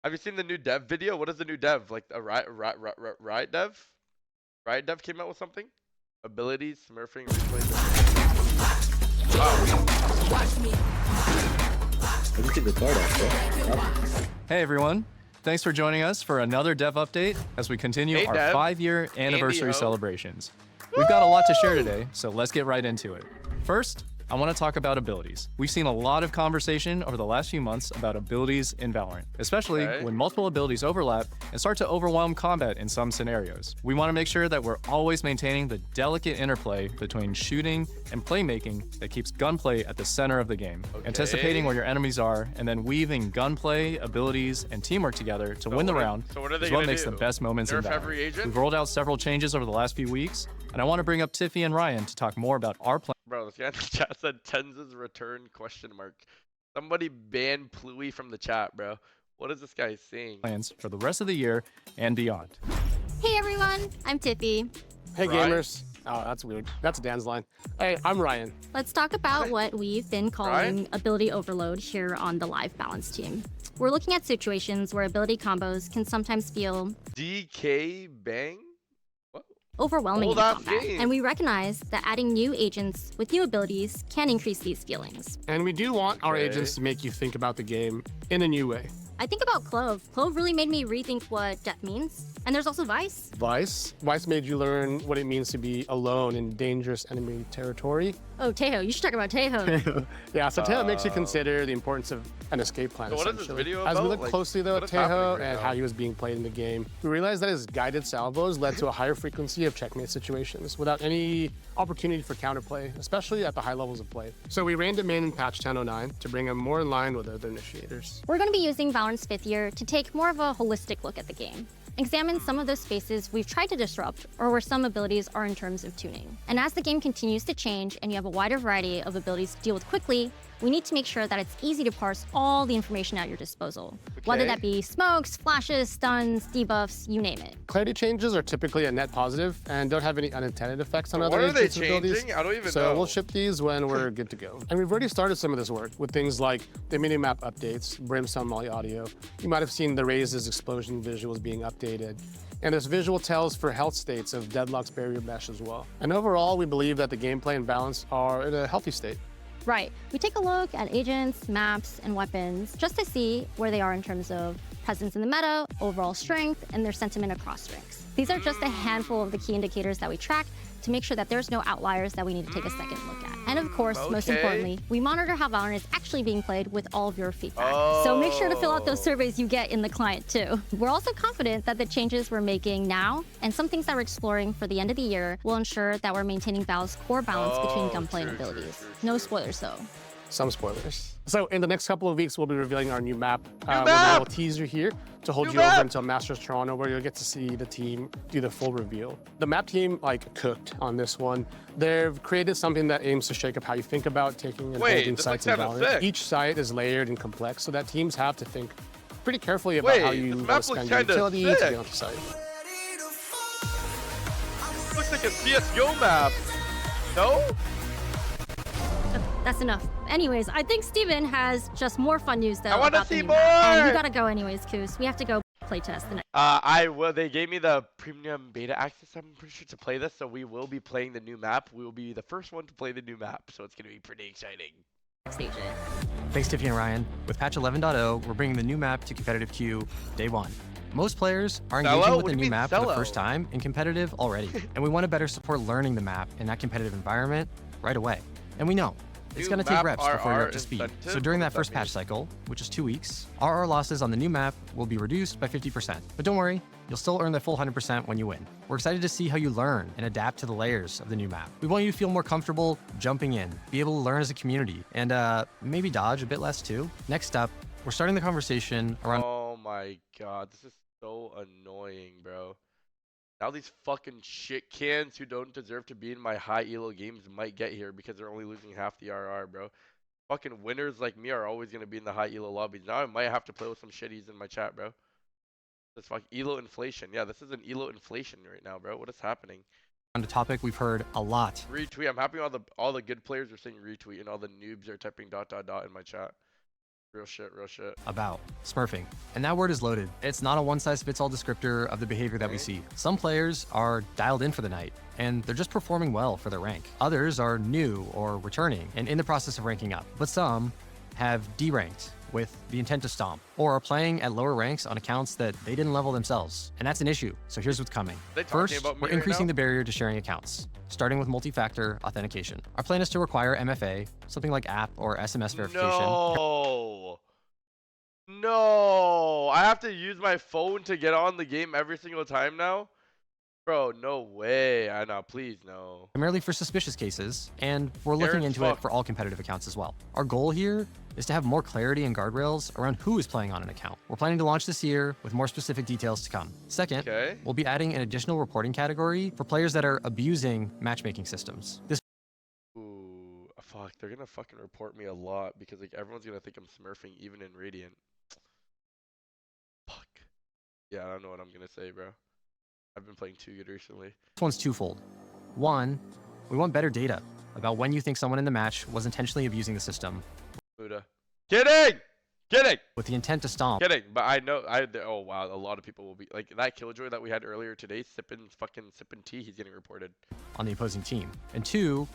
Have you seen the new dev video? What is the new dev? Like a riot dev? Riot dev came out with something? Abilities, smurfing, replays. Oh. Watch me. I just did the card off, bro. Hey everyone, thanks for joining us for another dev update as we continue Hey, our Dev. 5-year anniversary Andy-ho. celebrations. We've got a lot to share today, so let's get right into it. First, I want to talk about abilities. We've seen a lot of conversation over the last few months about abilities in Valorant, especially Okay. when multiple abilities overlap and start to overwhelm combat in some scenarios. We want to make sure that we're always maintaining the delicate interplay between shooting and playmaking that keeps gunplay at the center of the game, anticipating where your enemies are, and then weaving gunplay, abilities, and teamwork together to win the round So what are they is what gonna makes do? the best moments in Nerf every Valorant. agent? We've rolled out several changes over the last few weeks, and I want to bring up Tiffy and Ryan to talk more about our plans. Bro, this guy in the chat said Tenz's return question mark. Somebody ban Pluie from the chat, bro. What is this guy saying? Plans for the rest of the year and beyond. Hey everyone, I'm Tiffy. Hey Ryan? gamers. Oh, that's weird. That's Dan's line. Hey, I'm Ryan. Let's talk about what we've been calling Ryan? ability overload here on the live balance team. We're looking at situations where ability combos can sometimes feel DK bang? overwhelming in Hold that combat, game. and we recognize that adding new agents with new abilities can increase these feelings. And we do want our Okay. agents to make you think about the game in a new way. I think about Clove. Clove really made me rethink what death means. And there's also Vice. Vice made you learn what it means to be alone in dangerous enemy territory. Oh, Tejo, you should talk about Tejo. Yeah, so Teho makes you consider the importance of an escape plan. So what is this essentially. video As we about? look Like, closely though what at is happening Teho right and now? how he was being played in the game, we realized that his guided salvos led to a higher frequency of checkmate situations without any opportunity for counterplay, especially at the high levels of play. So we reined him in patch 1009 to bring him more in line with other initiators. We're going to be using Valorant's 5th year to take more of a holistic look at the game. Examine some of those spaces we've tried to disrupt or where some abilities are in terms of tuning. And as the game continues to change and you have a wider variety of abilities to deal with quickly, we need to make sure that it's easy to parse all the information at your disposal. Whether Okay. that be smokes, flashes, stuns, debuffs, you name it. Clarity changes are typically a net positive and don't have any unintended effects on But other what are they agents' abilities. changing? I don't even so know. we'll ship these when we're good to go. And we've already started some of this work with things like the minimap updates, Brimstone Molly audio. You might have seen the Raises explosion visuals being updated. And there's visual tells for health states of Deadlock's barrier mesh as well. And overall, we believe that the gameplay and balance are in a healthy state. Right. We take a look at agents, maps, and weapons just to see where they are in terms of presence in the meta, overall strength, and their sentiment across ranks. These are just a handful of the key indicators that we track to make sure that there's no outliers that we need to take a second look at. And of course, most Okay. importantly, we monitor how Valorant is actually being played with all of your feedback. So make sure to fill out those surveys you get in the client too. We're also confident that the changes we're making now and some things that we're exploring for the end of the year will ensure that we're maintaining Val's core balance between gunplay and abilities. No spoilers though. Some spoilers. So in the next couple of weeks, we'll be revealing our new map. We'll do a map! little teaser here to hold New you map! over until Masters Toronto, where you'll get to see the team do the full reveal. The map team cooked on this one. They've created something that aims to shake up how you think about taking and Wait, holding this sites looks in kinda Valorant. sick. Each site is layered and complex, so that teams have to think pretty carefully about Wait, how this you map want to looks spend your kinda utility to sick. get onto site. Looks like a CSGO map. No? That's enough. Anyways, I think Steven has just more fun news though. I wanna about the see new map. And more! we gotta go anyways, Koos. We have to go playtest the next. They gave me the premium beta access, I'm pretty sure, to play this, so we will be playing the new map. We will be the first one to play the new map, so it's gonna be pretty exciting. Stage it. Thanks, Tiffy and Ryan. With patch 11.0, we're bringing the new map to competitive queue day one. Most players are Cello? engaging What with do the you new mean map for the cello? first time in competitive already. And we want to better support learning the map in that competitive environment right away. And we know it's New going to take map reps before you're RR up to speed. incentive? So during What that does that first patch mean? cycle, which is 2 weeks, RR losses on the new map will be reduced by 50%. But don't worry, you'll still earn the full 100% when you win. We're excited to see how you learn and adapt to the layers of the new map. We want you to feel more comfortable jumping in, be able to learn as a community, and maybe dodge a bit less too. Next up, we're starting the conversation around Oh my god, this is so annoying, bro. Now these fucking shit cans who don't deserve to be in my high elo games might get here because they're only losing half the RR, bro. Fucking winners like me are always gonna be in the high elo lobbies. Now I might have to play with some shitties in my chat, bro. This fuck elo inflation. Yeah, this is an elo inflation right now, bro. What is happening? a topic we've heard a lot. Retweet. I'm happy all the good players are saying retweet and all the noobs are typing ... in my chat. Real shit, real shit. about smurfing. And that word is loaded. It's not a one-size-fits-all descriptor of the behavior that we see. Some players are dialed in for the night, and they're just performing well for their rank. Others are new or returning and in the process of ranking up. But some have deranked with the intent to stomp, or are playing at lower ranks on accounts that they didn't level themselves. And that's an issue, so here's what's coming. First, we're increasing the barrier to sharing accounts, starting with multi-factor authentication. Our plan is to require MFA, something like app or SMS verification. No, I have to use my phone to get on the game every single time now? Bro, no way. No, please, no. Primarily for suspicious cases, and we're looking into it for all competitive accounts as well. Our goal here is to have more clarity and guardrails around who is playing on an account. We're planning to launch this year with more specific details to come. Second, we'll be adding an additional reporting category for players that are abusing matchmaking systems. This Ooh, fuck, they're gonna fucking report me a lot because like everyone's gonna think I'm smurfing even in Radiant. Fuck. Yeah, I don't know what I'm gonna say, bro. I've been playing too good recently. This one's twofold. One, we want better data about when you think someone in the match was intentionally abusing the system. Buddha. Kidding! Kidding! With the intent to stomp. Kidding, but I know, oh wow, a lot of people will be, like that Killjoy that we had earlier today, sipping tea, he's getting reported. On the opposing team. And two,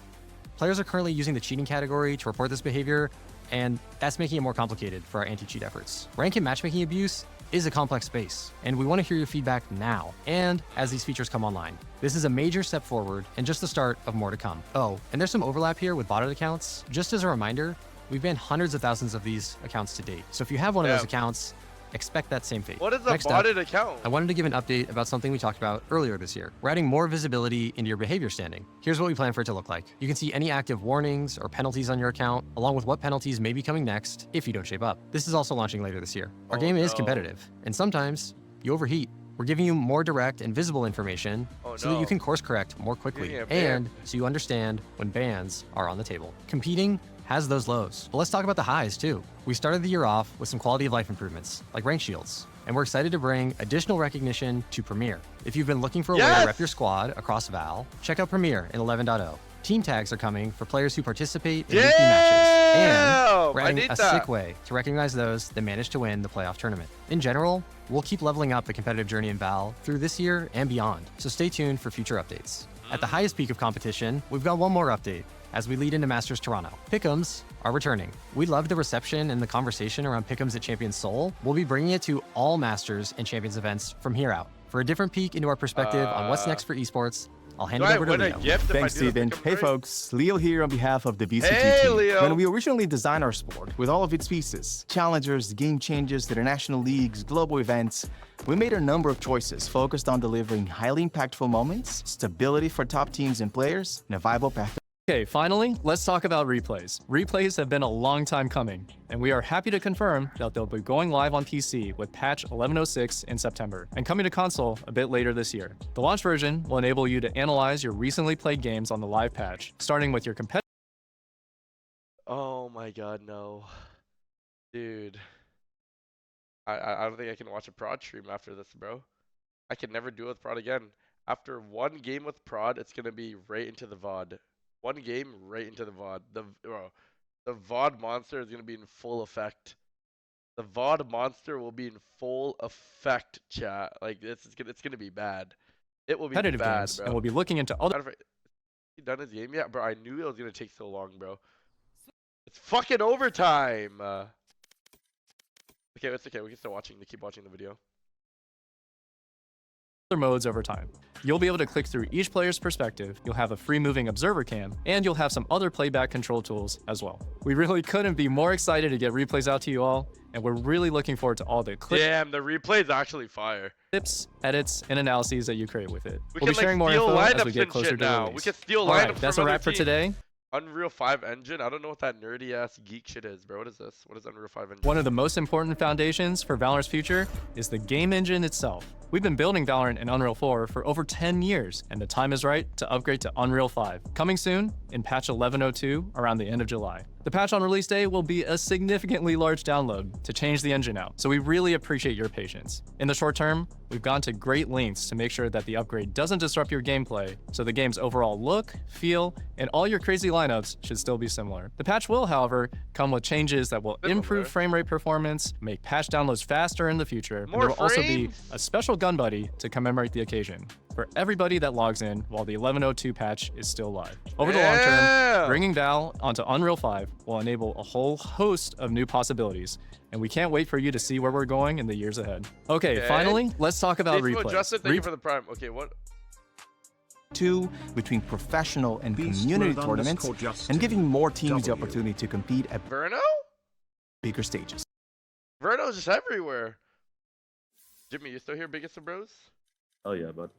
players are currently using the cheating category to report this behavior, and that's making it more complicated for our anti-cheat efforts. Rank and matchmaking abuse is a complex space, and we want to hear your feedback now and as these features come online. This is a major step forward and just the start of more to come. Oh, and there's some overlap here with botted accounts. Just as a reminder, we've banned hundreds of thousands of these accounts to date. So if you have one of those accounts, expect that same fate. What is a botted account? I wanted to give an update about something we talked about earlier this year. We're adding more visibility into your behavior standing. Here's what we plan for it to look like. You can see any active warnings or penalties on your account, along with what penalties may be coming next if you don't shape up. This is also launching later this year. Our game is competitive, and sometimes you overheat. We're giving you more direct and visible information so that you can course correct more quickly, and so you understand when bans are on the table. Competing has those lows, but let's talk about the highs too. We started the year off with some quality of life improvements, like rank shields, and we're excited to bring additional recognition to Premier. If you've been looking for a way to rep your squad across Val, check out Premier in 11.0. Team tags are coming for players who participate in weekly matches, and we're adding a sick way to recognize those that manage to win the playoff tournament. In general, we'll keep leveling up the competitive journey in Val through this year and beyond, so stay tuned for future updates. At the highest peak of competition, we've got one more update as we lead into Masters Toronto. Pick'ems are returning. We love the reception and the conversation around Pick'ems at Champions Seoul. We'll be bringing it to all Masters and Champions events from here out. For a different peek into our perspective on what's next for esports, I'll hand it over to Leo. Thanks, Steven. Hey, folks. Leo here on behalf of the VCT team. Leo. When we originally designed our sport with all of its pieces, challengers, game changers, international leagues, global events, we made a number of choices focused on delivering highly impactful moments, stability for top teams and players, and a viable path. Okay, finally, let's talk about replays. Replays have been a long time coming, and we are happy to confirm that they'll be going live on PC with patch 11.06 in September, and coming to console a bit later this year. The launch version will enable you to analyze your recently played games on the live patch, starting with your competitive. Oh my god, no. Dude. I don't think I can watch a prod stream after this, bro. I can never do it with prod again. After one game with prod, it's gonna be right into the VOD. One game, right into the VOD. The VOD monster is going to be in full effect. The VOD monster will be in full effect, chat. Like, it's going to be bad. It will be bad, games, bro. And we'll be looking into other... He done his game yet? Bro, I knew it was going to take so long, bro. It's fucking overtime! Okay, it's okay. We can still keep watching the video. modes over time. You'll be able to click through each player's perspective, you'll have a free moving observer cam, and you'll have some other playback control tools as well. We really couldn't be more excited to get replays out to you all, and we're really looking forward to all the clips. Damn, the replay's actually fire. Clips, edits, and analyses that you create with it. We'll be sharing more info as we get closer to now. release. We can steal lineups Alright, that's a wrap for today. Unreal 5 engine? I don't know what that nerdy ass geek shit is, bro. What is this? What is Unreal 5 engine? One of the most important foundations for Valorant's future is the game engine itself. We've been building Valorant in Unreal 4 for over 10 years, and the time is right to upgrade to Unreal 5. Coming soon in patch 11.02 around the end of July. The patch on release day will be a significantly large download to change the engine out, so we really appreciate your patience. In the short term, we've gone to great lengths to make sure that the upgrade doesn't disrupt your gameplay, so the game's overall look, feel, and all your crazy lineups should still be similar. The patch will, however, come with changes that will improve frame rate performance, make patch downloads faster in the future, and there will also be a special gun buddy to commemorate the occasion for everybody that logs in while the 11.02 patch is still live. Over the long term, bringing Val onto Unreal 5 will enable a whole host of new possibilities, and we can't wait for you to see where we're going in the years ahead. Okay, finally, let's talk about replays. Justin, thank you for the prime. Okay, what? Between professional and community tournaments, and giving more teams the opportunity to compete at Verno? bigger stages. Verno's just everywhere. Jimmy, you still here, Biggest of Bros? Oh yeah, bud.